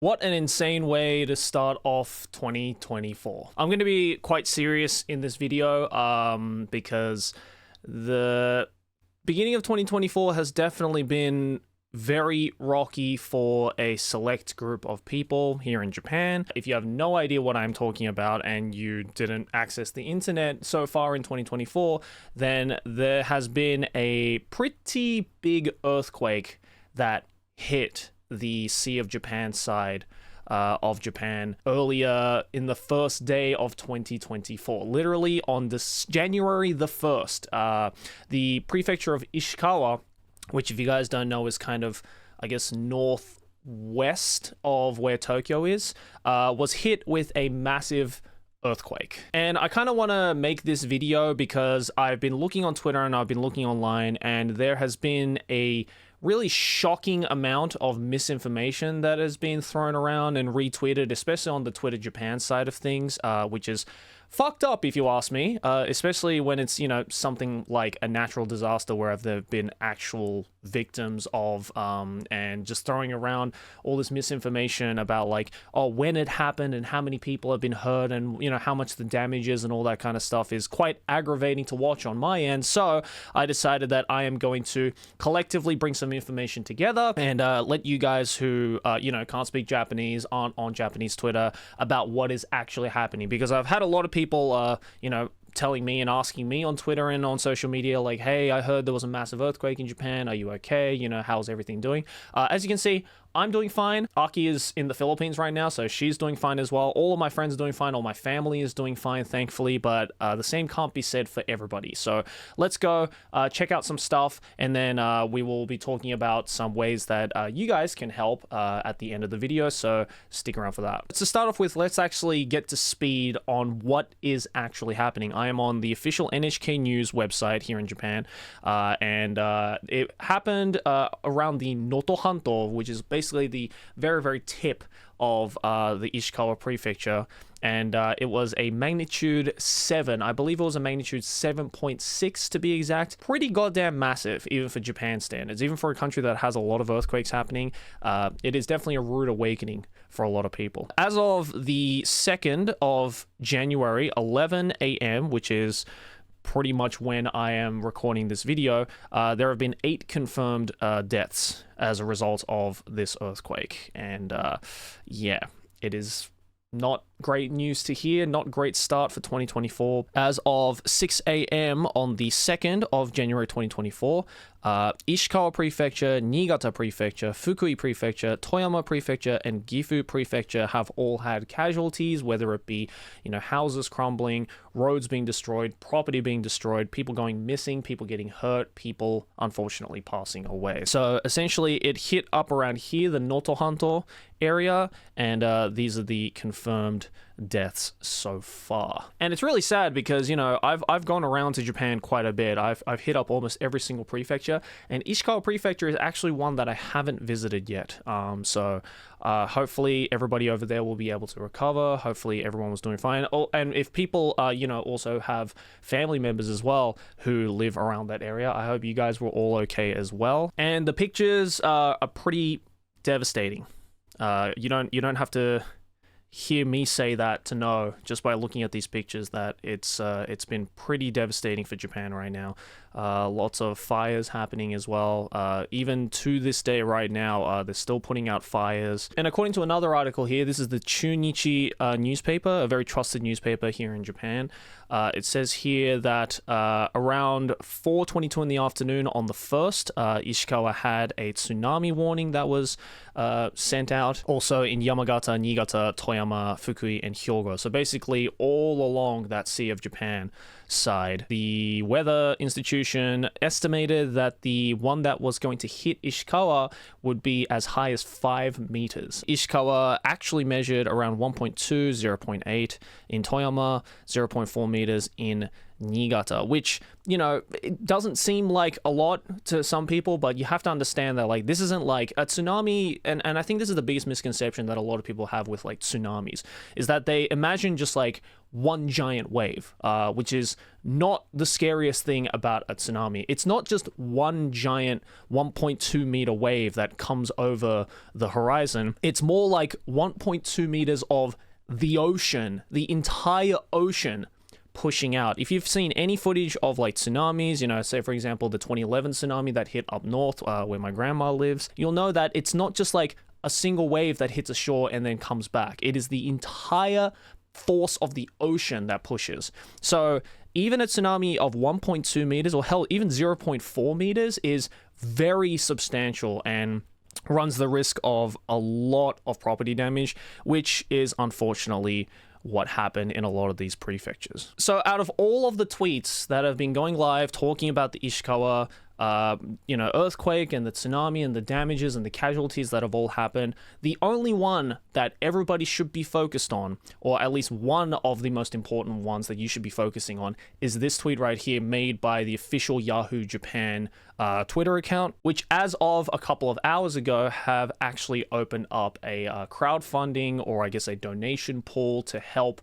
What an insane way to start off 2024. I'm going to be quite serious in this video because the beginning of 2024 has definitely been very rocky for a select group of people here in Japan. If you have no idea what I'm talking about and you didn't access the internet so far in 2024, then there has been a pretty big earthquake that hit the Sea of Japan side of Japan earlier in the first day of 2024. Literally on this January the 1st, the prefecture of Ishikawa, which if you guys don't know is kind of, I guess, northwest of where Tokyo is, was hit with a massive earthquake. And I kind of want to make this video because I've been looking on Twitter and I've been looking online, and there has been a really shocking amount of misinformation that has been thrown around and retweeted, especially on the Twitter Japan side of things, which is fucked up if you ask me, especially when it's, you know, something like a natural disaster where there have been actual victims of, and just throwing around all this misinformation about like, oh, when it happened and how many people have been hurt and, you know, how much the damage is and all that kind of stuff is quite aggravating to watch on my end. So I decided that I am going to collectively bring some information together and let you guys who, you know, can't speak Japanese on Japanese Twitter about what is actually happening, because I've had a lot of people, you know, telling me and asking me on Twitter and on social media like, hey, I heard there was a massive earthquake in Japan, are you okay, you know, how's everything doing? As you can see, I'm doing fine. Aki is in the Philippines right now, so she's doing fine as well. All of my friends are doing fine. All my family is doing fine, thankfully, but the same can't be said for everybody. So let's go check out some stuff, and then we will be talking about some ways that you guys can help at the end of the video, so stick around for that. To start off with, let's actually get to speed on what is actually happening. I am on the official NHK News website here in Japan, and it happened around the Noto Hanto, which is basically the very, very tip of the Ishikawa prefecture, and it was a magnitude 7. I believe it was a magnitude 7.6 to be exact. Pretty goddamn massive, even for Japan standards. Even for a country that has a lot of earthquakes happening, it is definitely a rude awakening for a lot of people. As of the 2nd of January, 11 a.m., which is pretty much when I am recording this video, there have been 8 confirmed deaths as a result of this earthquake. And yeah, it is not great news to hear, not great start for 2024. As of 6 a.m. on the 2nd of January 2024, Ishikawa Prefecture, Niigata Prefecture, Fukui Prefecture, Toyama Prefecture, and Gifu Prefecture have all had casualties, whether it be, you know, houses crumbling, roads being destroyed, property being destroyed, people going missing, people getting hurt, people unfortunately passing away. So essentially it hit up around here, the Noto Hanto area, and these are the confirmed deaths so far. And it's really sad because, you know, I've gone around to Japan quite a bit. I've hit up almost every single prefecture, and Ishikawa Prefecture is actually one that I haven't visited yet. So hopefully everybody over there will be able to recover. Hopefully everyone was doing fine. Oh, and if people, you know, also have family members as well who live around that area, I hope you guys were all okay as well. And the pictures are pretty devastating. You don't have to hear me say that to know, just by looking at these pictures, that it's been pretty devastating for Japan right now. Lots of fires happening as well. Even to this day right now, they're still putting out fires. And according to another article here, this is the Chunichi newspaper, a very trusted newspaper here in Japan. It says here that around 4:22 in the afternoon on the 1st, Ishikawa had a tsunami warning that was sent out. Also in Yamagata, Niigata, Toyama, Fukui, and Hyogo. So basically all along that Sea of Japan side. The Weather Institution estimated that the one that was going to hit Ishikawa would be as high as 5 meters. Ishikawa actually measured around 1.2, 0.8 in Toyama, 0.4 meters in Niigata, which, you know, it doesn't seem like a lot to some people, but you have to understand that, like, this isn't like a tsunami, and I think this is the biggest misconception that a lot of people have with, like, tsunamis, is that they imagine just, like, one giant wave, which is not the scariest thing about a tsunami. It's not just one giant 1.2 meter wave that comes over the horizon. It's more like 1.2 meters of the ocean, the entire ocean, pushing out. If you've seen any footage of like tsunamis, you know, say for example the 2011 tsunami that hit up north where my grandma lives, you'll know that it's not just like a single wave that hits a shore and then comes back. It is the entire force of the ocean that pushes. So even a tsunami of 1.2 meters, or hell, even 0.4 meters, is very substantial and runs the risk of a lot of property damage, which is unfortunately what happened in a lot of these prefectures. So out of all of the tweets that have been going live talking about the Ishikawa earthquake and the tsunami and the damages and the casualties that have all happened, the only one that everybody should be focused on, or at least one of the most important ones that you should be focusing on, is this tweet right here made by the official Yahoo Japan Twitter account, which as of a couple of hours ago have actually opened up a crowdfunding, or I guess a donation pool, to help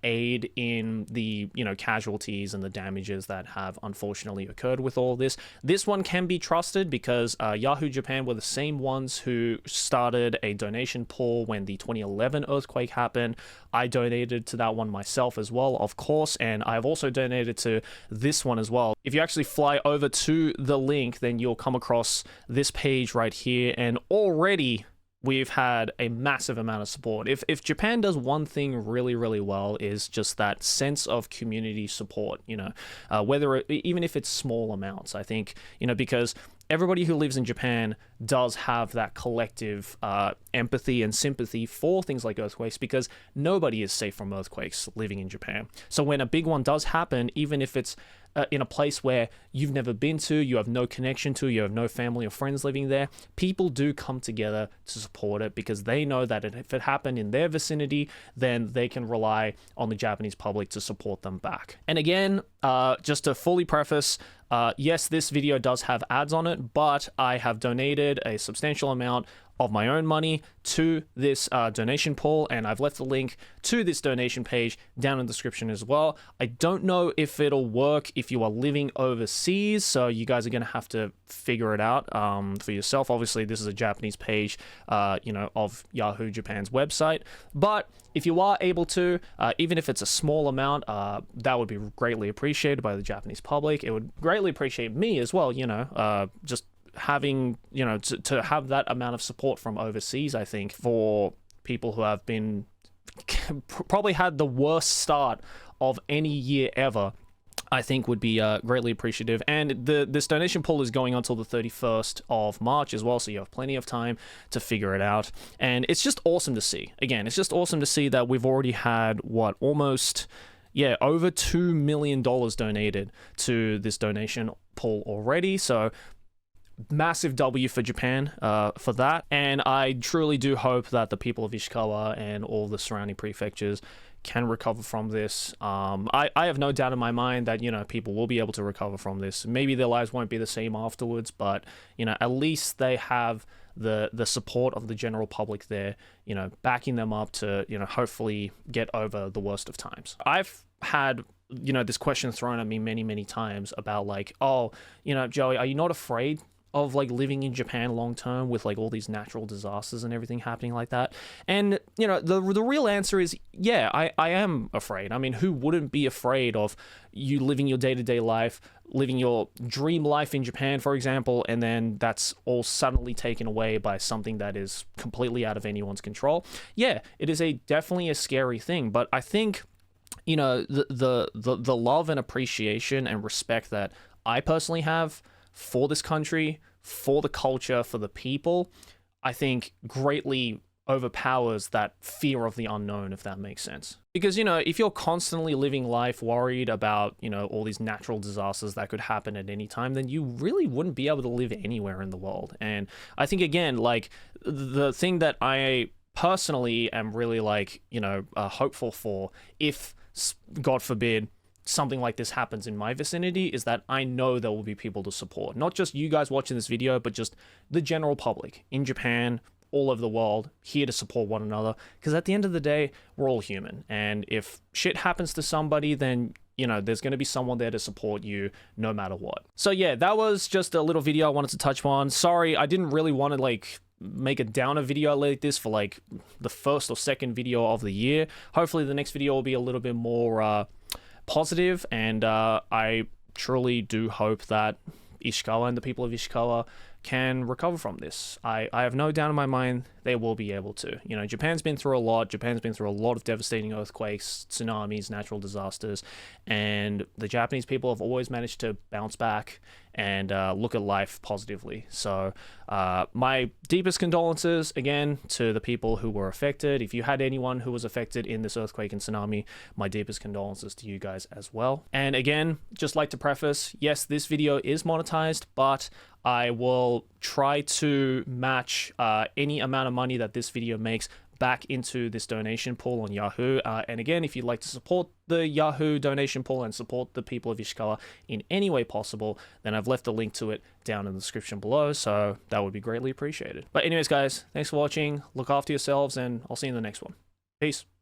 aid in the casualties and the damages that have unfortunately occurred with all this. This one can be trusted because Yahoo Japan were the same ones who started a donation pool when the 2011 earthquake happened. I donated to that one myself as well, of course, and I've also donated to this one as well. If you actually fly over to the link, then you'll come across this page right here, and already we've had a massive amount of support. If Japan does one thing really, really well, is just that sense of community support, even if it's small amounts, I think, because everybody who lives in Japan does have that collective empathy and sympathy for things like earthquakes, because nobody is safe from earthquakes living in Japan. So when a big one does happen, even if it's in a place where you've never been to, you have no connection to, you have no family or friends living there, people do come together to support it, because they know that if it happened in their vicinity, then they can rely on the Japanese public to support them back. And again, just to fully preface, yes, this video does have ads on it, but I have donated a substantial amount of my own money to this donation pool, and I've left the link to this donation page down in the description as well. I don't know if it'll work if you are living overseas, so you guys are going to have to figure it out for yourself. Obviously, this is a Japanese page, of Yahoo Japan's website, but if you are able to, even if it's a small amount, that would be greatly appreciated by the Japanese public. It would greatly appreciate me as well, just having, to have that amount of support from overseas. I think for people who have been probably had the worst start of any year ever, I think would be greatly appreciative. And this donation pool is going until the 31st of March as well, so you have plenty of time to figure it out. And it's just awesome to see. Again, it's just awesome to see that we've already had over $2 million donated to this donation pool already. So massive W for Japan for that. And I truly do hope that the people of Ishikawa and all the surrounding prefectures can recover from this. I have no doubt in my mind that, people will be able to recover from this. Maybe their lives won't be the same afterwards, but, at least they have the support of the general public there, backing them up to, hopefully get over the worst of times. I've had this question thrown at me many, many times about like, oh, Joey, are you not afraid of like living in Japan long term with like all these natural disasters and everything happening like that? And the real answer is, yeah, I am afraid. I mean, who wouldn't be afraid of you living your day-to-day life, living your dream life in Japan, for example, and then that's all suddenly taken away by something that is completely out of anyone's control? Yeah, it is definitely a scary thing, but I think the love and appreciation and respect that I personally have for this country, for the culture, for the people, I think greatly overpowers that fear of the unknown, if that makes sense. Because, if you're constantly living life worried about, all these natural disasters that could happen at any time, then you really wouldn't be able to live anywhere in the world. And I think, again, like the thing that I personally am really like, hopeful for, if God forbid something like this happens in my vicinity is that I know there will be people to support. Not just you guys watching this video, but just the general public in Japan, all over the world, here to support one another. Because at the end of the day, we're all human. And if shit happens to somebody, then, you know, there's going to be someone there to support you no matter what. So yeah, that was just a little video I wanted to touch on. Sorry, I didn't really want to like make a downer video like this for like the first or second video of the year. Hopefully the next video will be a little bit more positive, and I truly do hope that Ishikawa and the people of Ishikawa can recover from this. I have no doubt in my mind they will be able to. You know, Japan's been through a lot. Japan's been through a lot of devastating earthquakes, tsunamis, natural disasters, and the Japanese people have always managed to bounce back and look at life positively. So my deepest condolences again to the people who were affected. If you had anyone who was affected in this earthquake and tsunami, my deepest condolences to you guys as well. And again, just like to preface, yes, this video is monetized, but I will try to match any amount of money that this video makes back into this donation pool on Yahoo. And again, if you'd like to support the Yahoo donation pool and support the people of Ishikawa in any way possible, then I've left a link to it down in the description below, so that would be greatly appreciated. But anyways, guys, thanks for watching. Look after yourselves, and I'll see you in the next one. Peace.